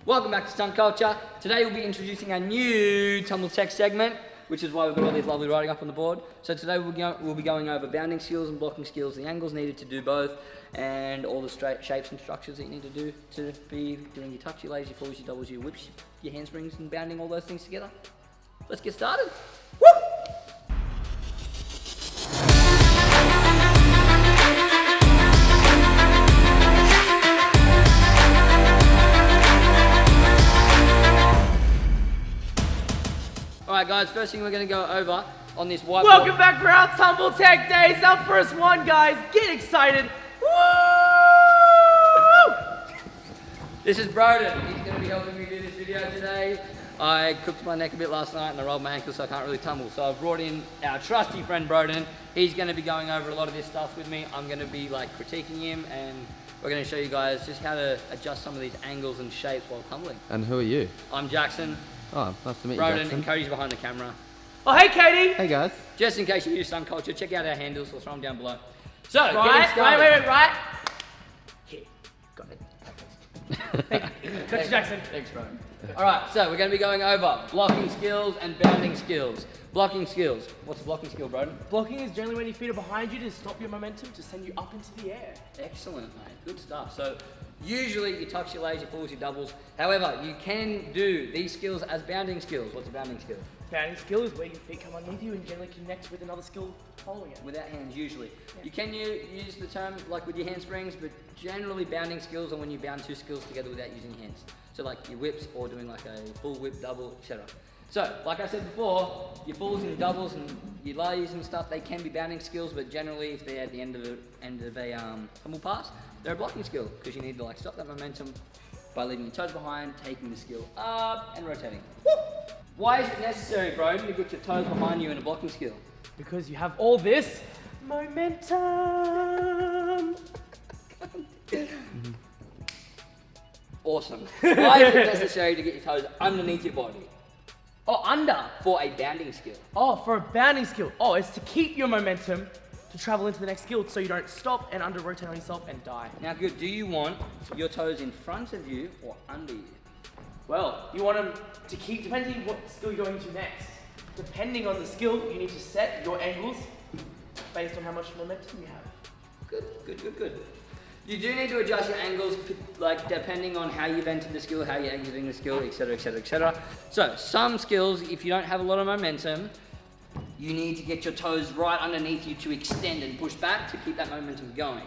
Welcome back to Stunt Culture. Today we'll be introducing a new Tumble Tech segment, which is why we've got all these lovely writing up on the board. So today we'll be going over bounding skills and blocking skills, the angles needed to do both, and all the straight shapes and structures that you need to do to be doing your tucks, your lays, your falls, your doubles, your whips, your handsprings, and bounding all those things together. Let's get started. Woo! Alright guys, first thing we're going to go over on this whiteboard. Welcome back for our Tumble Tech Days, our first one, guys. Get excited. Woo! This is Broden. He's going to be helping me do this video today. I cooked my neck a bit last night and I rolled my ankle so I can't really tumble. So I've brought in our trusty friend Broden. He's going to be going over a lot of this stuff with me. I'm going to be like critiquing him and we're going to show you guys just how to adjust some of these angles and shapes while tumbling. And who are you? I'm Jackson. Oh, nice to meet you, Broden, Jackson. and Cody's behind the camera. Oh, hey, Katie. Hey, guys. Just in case you're new to Stunt Culture, check out our handles. We'll throw them down below. So, Right, getting started. right. Here, got it. Thank you. Thanks, Dr. Jackson. Thanks, bro. All right, so we're going to be going over blocking skills and bounding skills. Blocking skills. What's a blocking skill, Broden? Blocking is generally when your feet are behind you to stop your momentum to send you up into the air. Excellent, mate. Good stuff. So, usually you tucks, your lays, your falls, your doubles. However, you can do these skills as bounding skills. What's a bounding skill? Bounding skill is where your feet come underneath you and generally connect with another skill following it. Without hands, usually. Yeah. You can use the term like with your handsprings, but generally bounding skills are when you bound two skills together without using hands. So like your whips or doing like a full whip, double, etc. So, like I said before, your falls and your doubles and your lays and stuff, they can be bounding skills, but generally if they're at the end of a tumble pass, they're a blocking skill because you need to like stop that momentum by leaving your toes behind, taking the skill up and rotating. Woo! Why is it necessary, bro, to get your toes behind you in a blocking skill? Because you have all this momentum. Awesome. Why is it necessary to get your toes underneath your body? Oh, under. For a bounding skill. Oh, for a bounding skill. Oh, it's to keep your momentum to travel into the next skill so you don't stop and under rotate on yourself and die. Now good, do you want your toes in front of you or under you? Well, you want them to keep, depending what skill you're going to next. Depending on the skill, you need to set your angles based on how much momentum you have. Good. You do need to adjust your angles, like depending on how you've entered the skill, how you're exiting the skill, etc. So some skills, if you don't have a lot of momentum, you need to get your toes right underneath you to extend and push back to keep that momentum going.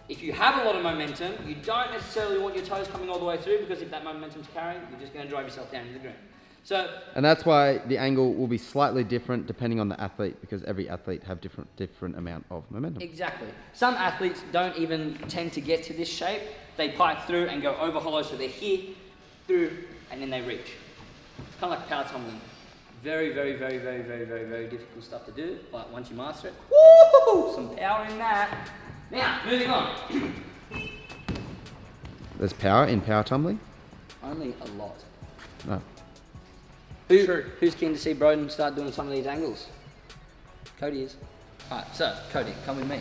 If you have a lot of momentum, you don't necessarily want your toes coming all the way through because if that momentum's carrying, you're just going to drive yourself down to the ground. So, and that's why the angle will be slightly different depending on the athlete because every athlete have different amount of momentum. Exactly. Some athletes don't even tend to get to this shape. They pipe through and go over hollow, so they're here, through, and then they reach. It's kind of like power tumbling. Very difficult stuff to do, but once you master it, woo! Some power in that. Now, moving on. There's power in power tumbling? Only a lot. No. Who's keen to see Broden start doing some of these angles? Cody is. Alright, so, Cody, come with me.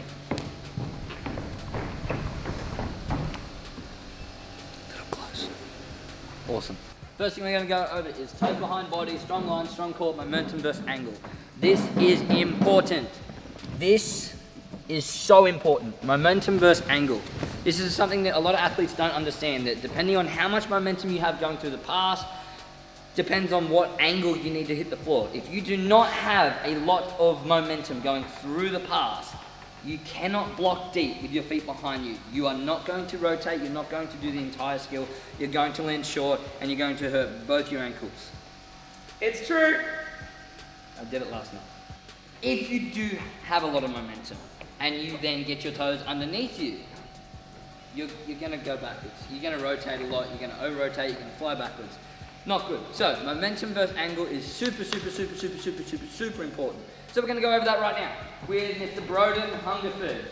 A little close. Awesome. First thing we're going to go over is toes behind body, strong line, strong core, momentum versus angle. This is important. This is so important. Momentum versus angle. This is something that a lot of athletes don't understand, that depending on how much momentum you have going through the pass, depends on what angle you need to hit the floor. If you do not have a lot of momentum going through the pass, you cannot block deep with your feet behind you. You are not going to rotate, you're not going to do the entire skill, you're going to land short, and you're going to hurt both your ankles. It's true. I did it last night. If you do have a lot of momentum, and you then get your toes underneath you, you're gonna go backwards. You're gonna rotate a lot, you're gonna over-rotate, you're gonna fly backwards. Not good. So, momentum versus angle is super important. So we're gonna go over that right now with Mr. Broden Hungerford.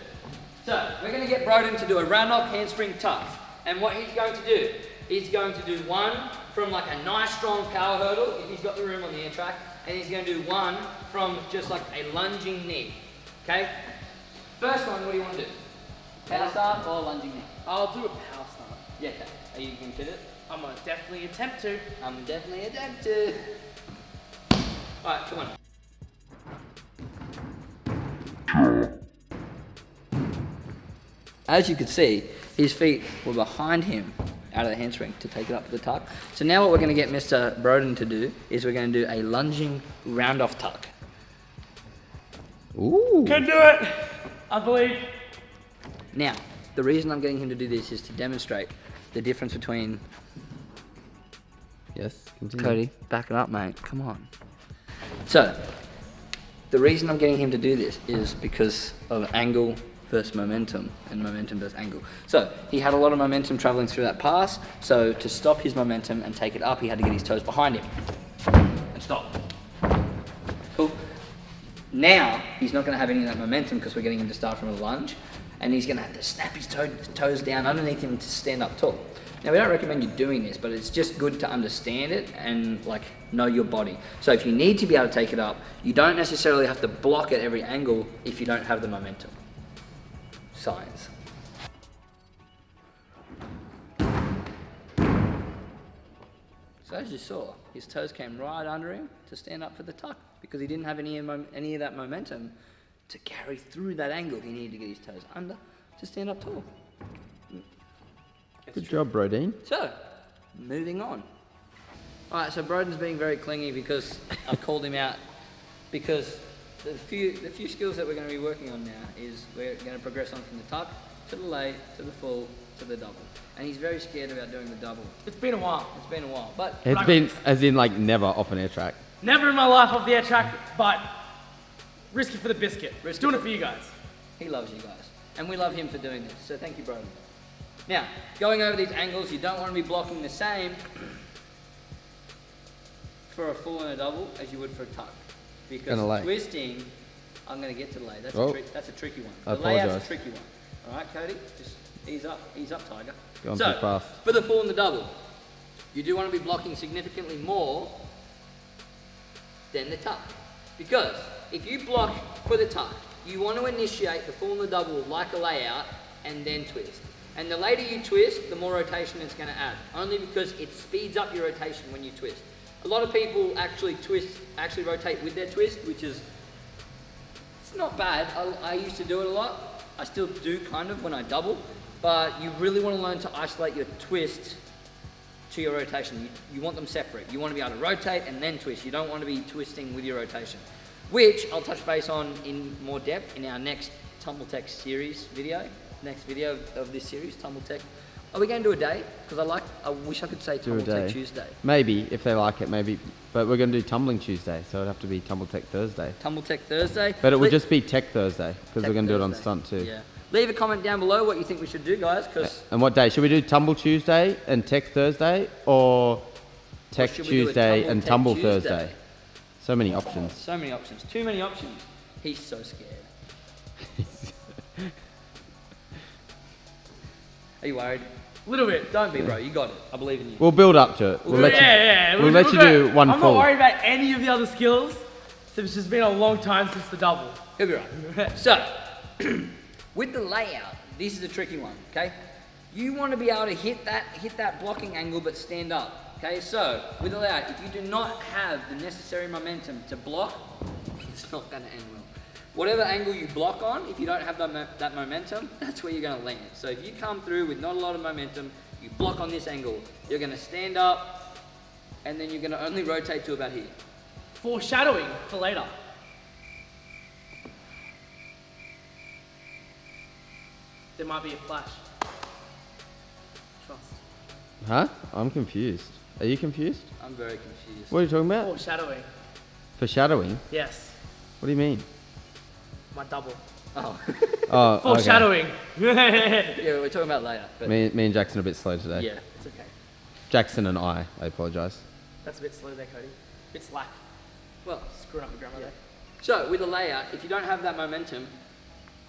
So, we're gonna get Broden to do a round-off handspring tuck. And what he's going to do, he's going to do one from like a nice strong power hurdle, if he's got the room on the air track, and he's gonna do one from just like a lunging knee, okay? First one, what do you want to do? Power start or lunging knee? I'll do a power start. Yeah, okay. Are you going to fit it? I'm gonna definitely attempt to. I'm definitely adapted. Alright, come on. As you can see, his feet were behind him out of the handspring to take it up to the tuck. So now what we're going to get Mr. Broden to do is we're going to do a lunging round off tuck. Ooh. Can do it. I believe. Now, the reason I'm getting him to do this is to demonstrate the difference between... Yes, continue. Cody, back it up, mate. Come on. So, the reason I'm getting him to do this is because of angle versus momentum and momentum versus angle. So, he had a lot of momentum traveling through that pass. So, to stop his momentum and take it up, he had to get his toes behind him and stop. Cool. Now, he's not going to have any of that momentum because we're getting him to start from a lunge. And he's going to have to snap his toes down underneath him to stand up tall. Now, we don't recommend you doing this, but it's just good to understand it and like know your body. So if you need to be able to take it up, you don't necessarily have to block at every angle if you don't have the momentum. Science. So as you saw, his toes came right under him to stand up for the tuck because he didn't have any of that momentum to carry through that angle. He needed to get his toes under to stand up tall. Good job, Brodeen. So, moving on. Alright, so Broden's being very clingy because I've called him out because the few skills that we're going to be working on now is we're going to progress on from the tuck to the lay to the full to the double. And he's very scared about doing the double. It's been a while. It's been a while, but It's been, as in, like, never off an air track. Never in my life off the air track, but risky for the biscuit. Risky Doing it for- for you guys. he loves you guys. And we love him for doing this. So thank you, Broden. Now, going over these angles, you don't want to be blocking the same for a full and a double as you would for a tuck. Because Gonna lay. twisting, I'm going to get to the lay. That's, Oh. that's a tricky one. I The layout's apologise. a tricky one. Alright, Cody? Just ease up, Tiger. Going so, too fast. for the full and the double, you do want to be blocking significantly more than the tuck. Because if you block for the tuck, you want to initiate the full and the double like a layout and then twist. And the later you twist, the more rotation it's going to add. Only because it speeds up your rotation when you twist. A lot of people actually rotate with their twist, which is, it's not bad. I used to do it a lot. I still do kind of when I double. But you really want to learn to isolate your twist to your rotation. You want them separate. You want to be able to rotate and then twist. You don't want to be twisting with your rotation. Which I'll touch base on in more depth in our next Tumble Tech series video. Next video of this series, Tumble Tech. Are we going to do a day? Because I wish I could say Do a Tumble Tech day. Tuesday. Maybe, if they like it, maybe. But we're going to do Tumbling Tuesday, so it'd have to be Tumble Tech Thursday. Tumble Tech Thursday. But it would Le- just be Tech Thursday, because Tech we're going to do it on Thursday. Stunt too. Yeah. Leave a comment down below what you think we should do, guys, because And what day? Should we do Tumble Tuesday and Tech Thursday, or Tech should we do a Tuesday Tumble and Tech Tumble Tuesday? Thursday? So many options. so many options. Too many options. He's so scared. Are you worried? A little bit. Don't be, bro. You got it. I believe in you. We'll build up to it. We'll let you. Yeah. We'll let you do one I'm full. not worried about any of the other skills. It's just been a long time since the double. He'll be right. So, with the layout, this is a tricky one, okay? You want to be able to hit that blocking angle but stand up, okay? So, with the layout, if you do not have the necessary momentum to block, it's not going to end well. Whatever angle you block on, if you don't have that momentum, that's where you're going to land. So if you come through with not a lot of momentum, you block on this angle, you're going to stand up, and then you're going to only rotate to about here. Foreshadowing for later. There might be a flash. Trust. Huh? I'm confused. Are you confused? I'm very confused. What are you talking about? Foreshadowing. Foreshadowing? Yes. What do you mean? My double. Oh, Oh, okay. Foreshadowing. yeah, we're talking about later. But Me and Jackson are a bit slow today. yeah, it's okay. Jackson and I apologise. That's a bit slow there, Cody. Bit slack. Well, Screwing up the grammar there. so with the layout, if you don't have that momentum,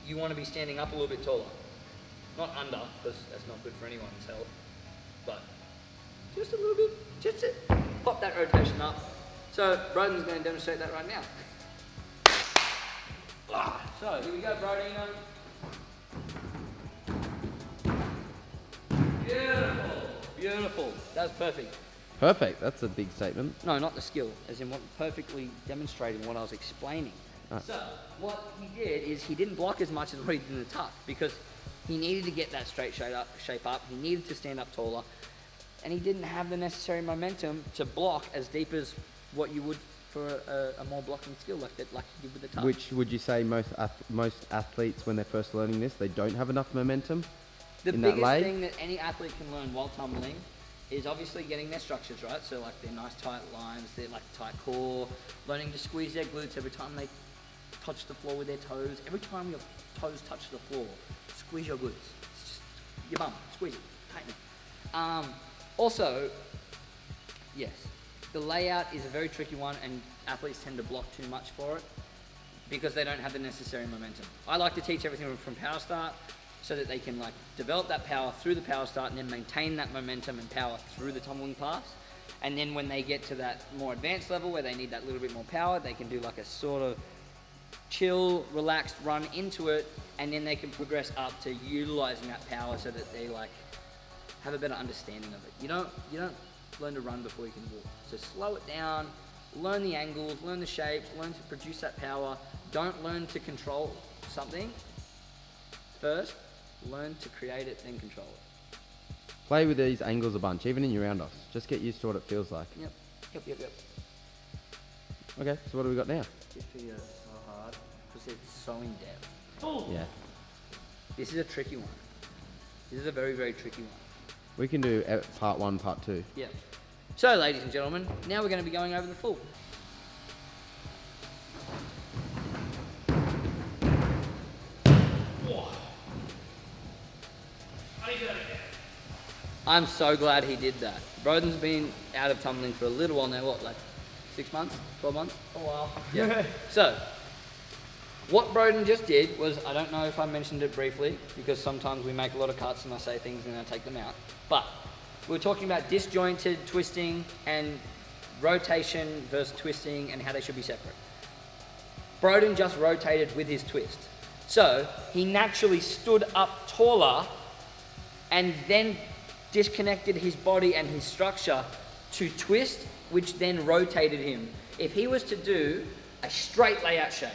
you want to be standing up a little bit taller. Not under, because that's not good for anyone's health. But just a little bit, just to pop that rotation up. So Broden's going to demonstrate that right now. So here we go, Brodino. Beautiful, Beautiful. That's perfect. Perfect. That's a big statement. No, not the skill, as in what perfectly demonstrating what I was explaining. Ah. So what he did is he didn't block as much as what he did in the tuck because he needed to get that straight shape up. He needed to stand up taller, and he didn't have the necessary momentum to block as deep as what you would for a more blocking skill like you did with the tuck. Which would you say most athletes, when they're first learning this, they don't have enough momentum? The in that biggest lay? thing that any athlete can learn while tumbling is obviously getting their structures right. So like their nice tight lines, their like tight core, learning to squeeze their glutes every time they touch the floor with their toes. Every time your toes touch the floor, squeeze your glutes. It's just your bum, squeeze it, tighten it. Also, yes, the layout is a very tricky one, and athletes tend to block too much for it because they don't have the necessary momentum. I like to teach everything from power start so that they can like develop that power through the power start and then maintain that momentum and power through the tumbling pass. And then when they get to that more advanced level where they need that little bit more power, they can do like a sort of chill, relaxed run into it, and then they can progress up to utilizing that power so that they like have a better understanding of it. You don't learn to run before you can walk. So slow it down, learn the angles, learn the shapes, learn to produce that power. Don't learn to control something first. Learn to create it, then control it. Play with these angles a bunch, even in your round offs. Just get used to what it feels like. Yep. Okay, so what do we got now? This video is so hard because it's so in depth. Oh. Yeah. This is a tricky one. This is a very, very tricky one. We can do part 1, part 2. Yeah. So, ladies and gentlemen, now we're going to be going over the full. I'm so glad he did that. Broden's been out of tumbling for a little while now, what, like 6 months, 12 months? A while. Yeah. So, what Broden just did was, I don't know if I mentioned it briefly, because sometimes we make a lot of cuts and I say things and then I take them out. But we were talking about disjointed twisting and rotation versus twisting and how they should be separate. Broden just rotated with his twist. So, he naturally stood up taller and then disconnected his body and his structure to twist, which then rotated him. If he was to do a straight layout shape,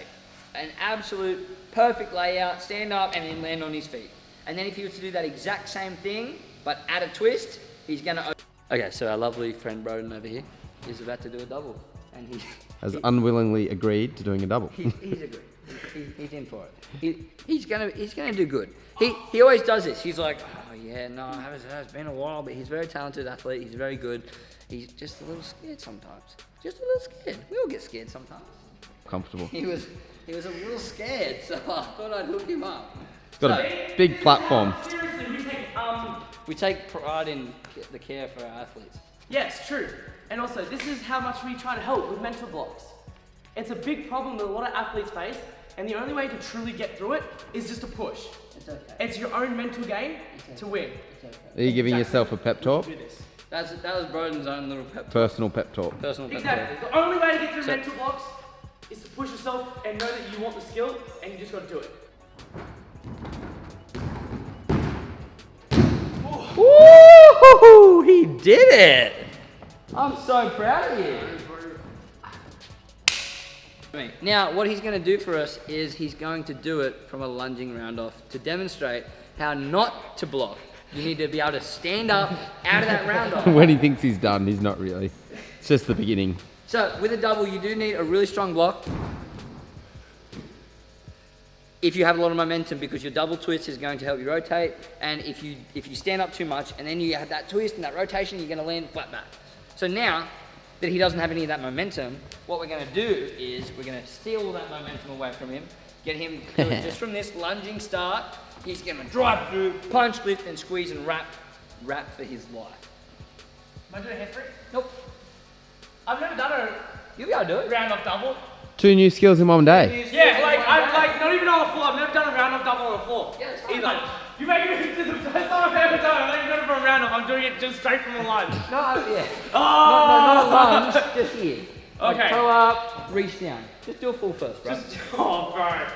an absolute perfect layout, stand up and then land on his feet. And then if he was to do that exact same thing, but add a twist, he's gonna... Okay, so our lovely friend Broden over here is about to do a double. And he... Has unwillingly agreed to doing a double. He's agreed. He's in for it. He's gonna do good. He always does this. He's like, oh yeah, no, it's been a while, but he's a very talented athlete. He's very good. He's just a little scared sometimes. Just a little scared. We all get scared sometimes. Comfortable. He was a little scared, so I thought I'd hook him up. It's got a big platform. Seriously, We take pride in the care for our athletes. yes, true. And also, this is how much we try to help with mental blocks. It's a big problem that a lot of athletes face, and the only way to truly get through it is just to push. It's okay. It's your own mental game to win. It's okay. Are you giving yourself a pep talk? Do this. That was Broden's own little Personal pep talk. personal pep Exactly. talk. The only way to get through So- mental blocks is to push yourself and know that you want the skill, and you just got to do it. Woo! He did it! I'm so proud of you. Now, what he's going to do for us is he's going to do it from a lunging round off to demonstrate how not to block. You need to be able to stand up out of that round off. When he thinks he's done, he's not really. It's just the beginning. So, with a double, you do need a really strong block. If you have a lot of momentum, because your double twist is going to help you rotate, and if you stand up too much and then you have that twist and that rotation, you're going to land flat back. So now that he doesn't have any of that momentum, what we're going to do is we're going to steal all that momentum away from him, get him to do it just from this lunging start. He's going to drive through, punch, lift, and squeeze and wrap for his life. Am I doing a head freak? Nope, I've never done you'll be able to do a it. round off double. 2 new skills in 1 day. Yeah, like not even on the floor. I've never done a round off double on the floor. Yeah, it's fine. Either. You make me this is the first time I've ever done it. I'm not even doing it from a round off. I'm doing it just straight from the lunge. No, yeah. Oh! Not a lunge, just here. Like Okay. toe up, reach down. Just do a full first, bro. Oh, bro.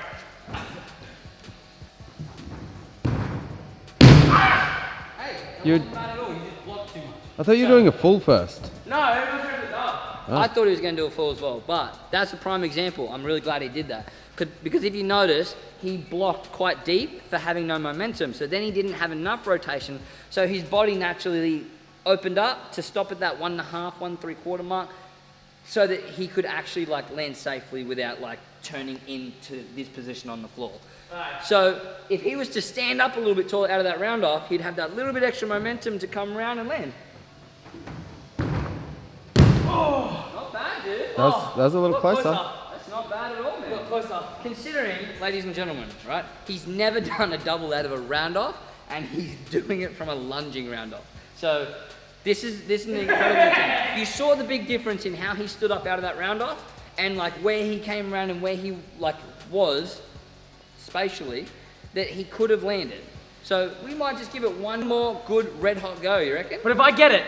Hey, You're- that wasn't bad at all. You just blocked too much. I thought you were doing a full first. No, everyone's going to the dub. Oh. I thought he was going to do a full as well, but that's a prime example. I'm really glad he did that. Because if you notice, he blocked quite deep for having no momentum. So then he didn't have enough rotation. So his body naturally opened up to stop at that 1.5, 1.75 mark, so that he could actually like land safely without like turning into this position on the floor. Right. So if he was to stand up a little bit taller out of that round off, he'd have that little bit extra momentum to come around and land. Oh, Not bad, dude. That was a little look closer. That's not bad at all, man. Look closer. Considering, ladies and gentlemen, right, he's never done a double out of a round off, and he's doing it from a lunging round off. So this is an incredible thing. You saw the big difference in how he stood up out of that round off, and like where he came around and where he like was spatially, that he could have landed. So we might just give it one more good red hot go. You reckon? But if I get it,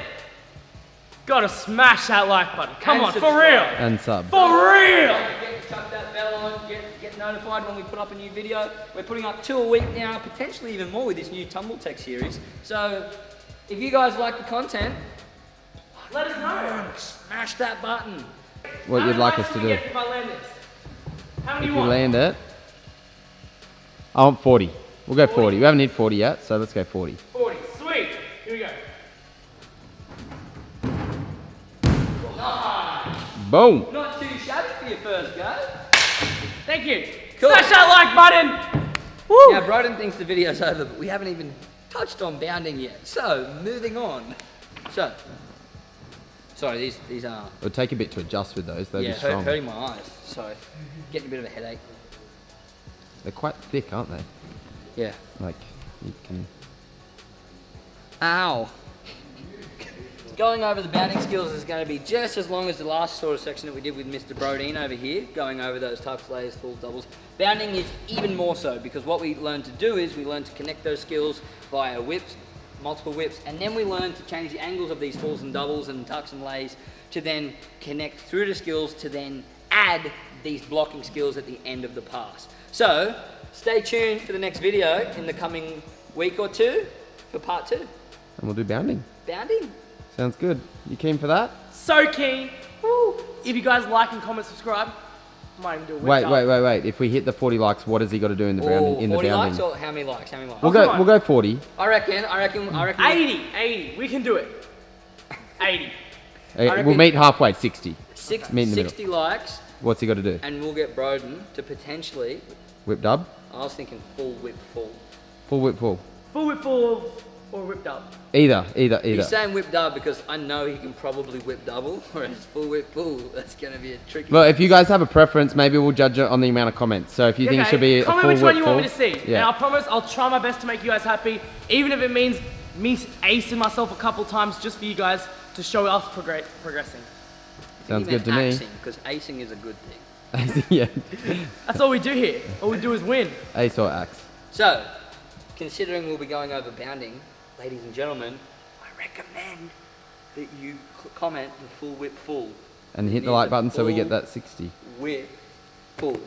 gotta smash that like button. Come And on, for subscribe. real. And sub. For real. Don't forget to chuck that bell on, get notified when we put up a new video. We're putting up 2 a week now, potentially even more with this new Tumble Tech series. So if you guys like the content, Let us know. smash that button. What How you'd many like likes us to can we do. get if I land this? How many If you you want? land it, I want 40. We'll go 40. We haven't hit 40 yet, so let's go 40. 40. Sweet. Here we go. Boom. Not too shabby for your first go. Thank you. Cool. Smash that like button. Woo. Now, Broden thinks the video's over, but we haven't even touched on bounding yet. So, moving on. So, sorry, these are It'll take a bit to adjust with those. They'll be strong. hurting my eyes. So, getting a bit of a headache. They're quite thick, aren't they? Yeah. Like, you can... Ow. Going over the bounding skills is going to be just as long as the last sort of section that we did with Mr. Brodeen over here, going over those tucks, layers, full doubles. Bounding is even more so, because what we learn to do is we learn to connect those skills via whips, multiple whips, and then we learn to change the angles of these fulls and doubles and tucks and lays to then connect through the skills to then add these blocking skills at the end of the pass. So, stay tuned for the next video in the coming week or two for part 2. And we'll do bounding. Bounding. Sounds good. You keen for that? So keen. Woo. If you guys like and comment, subscribe. Might even do a whip Wait, dub. wait. If we hit the 40 likes, what has he got to do in the bounding? In the 40 likes bounding? or how many likes? How many likes? We'll come go. on. We'll go 40. I reckon. 80. We can do it. 80. We'll reckon- meet halfway. 60. Six, meet in the middle. 60 likes, What's he got to do? and we'll get Broden to potentially. Whip dub. I was thinking full whip full. Full whip full. Full whip full or whip dub. Either. He's saying whip dub because I know he can probably whip double, whereas full whip full, that's going to be a tricky. Well, if you guys have a preference, maybe we'll judge it on the amount of comments. So if you think it should be a full Comment which whip one you full, want me to see. And yeah. I promise I'll try my best to make you guys happy, even if it means me acing myself a couple times just for you guys to show us progressing. Sounds good to me. Because acing is a good thing. Yeah. That's all we do here. All we do is win. Ace or axe. So, considering we'll be going over bounding, ladies and gentlemen, I recommend that you comment the full whip full. And hit the Needs like a button so we get full that 60. Whip full.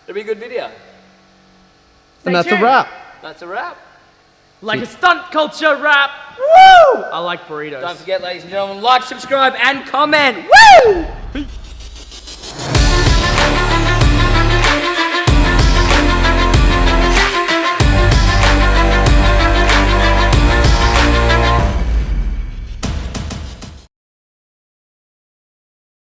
It'll be a good video. And that's a tuned. wrap. That's a wrap. Like a stunt culture rap. Woo! I like burritos. Don't forget, ladies and gentlemen, like, subscribe, and comment. Woo!